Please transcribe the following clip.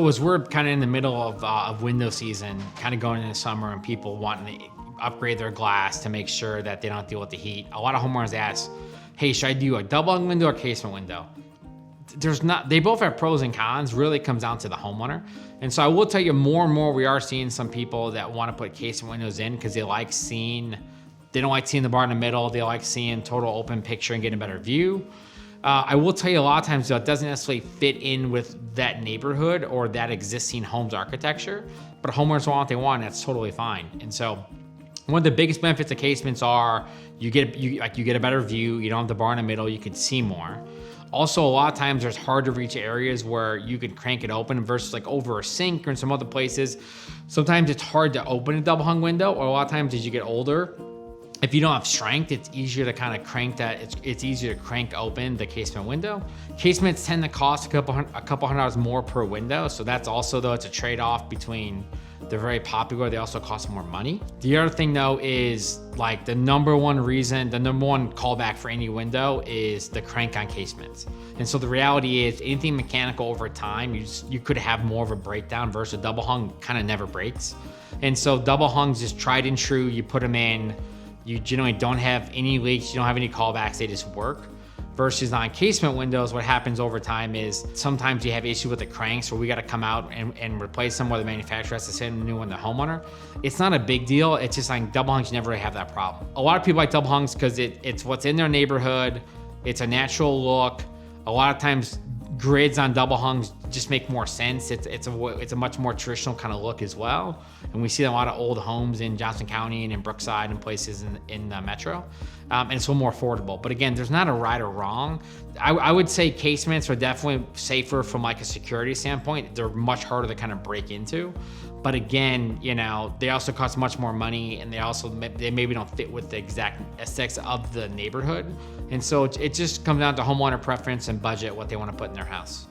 as we're kind of in the middle of window season, kind of going into summer, and people wanting to upgrade their glass to make sure that they don't deal with the heat, a lot of homeowners ask, hey, should I do a double hung window or casement window? They both have pros and cons. Really comes down to the homeowner. And so I will tell you, more and more we are seeing some people that want to put casement windows in because they don't like seeing the bar in the middle. They like seeing total open picture and getting a better view. I will tell you, a lot of times though, it doesn't necessarily fit in with that neighborhood or that existing home's architecture, but homeowners want what they want, and that's totally fine. And so one of the biggest benefits of casements are you get a better view. You don't have the bar in the middle. You can see more. Also, a lot of times there's hard to reach areas where you can crank it open versus like over a sink or in some other places. Sometimes it's hard to open a double hung window, or a lot of times as you get older, if you don't have strength, it's easier to kind of crank that. It's easier to crank open the casement window. Casements tend to cost a couple $100 more per window. So that's also, though, it's a trade-off between they're very popular. They also cost more money. The other thing though is like the number one callback for any window is the crank on casements. And so the reality is anything mechanical over time, you could have more of a breakdown versus a double hung kind of never breaks. And so double hungs is tried and true. You put them in, you generally don't have any leaks. You don't have any callbacks. They just work. Versus on casement windows, what happens over time is sometimes you have issues with the cranks where we got to come out and replace them, where the manufacturer has to send a new one to the homeowner. It's not a big deal. It's just like double hungs, you never really have that problem. A lot of people like double hungs because it's what's in their neighborhood. It's a natural look. A lot of times grids on double hungs just make more sense. It's a much more traditional kind of look as well. And we see a lot of old homes in Johnson County and in Brookside and places in the metro. And it's a little more affordable. But again, there's not a right or wrong. I would say casements are definitely safer from like a security standpoint. They're much harder to kind of break into. But again, they also cost much more money, and they maybe don't fit with the exact aesthetics of the neighborhood. And so it just comes down to homeowner preference and budget, what they want to put in their house.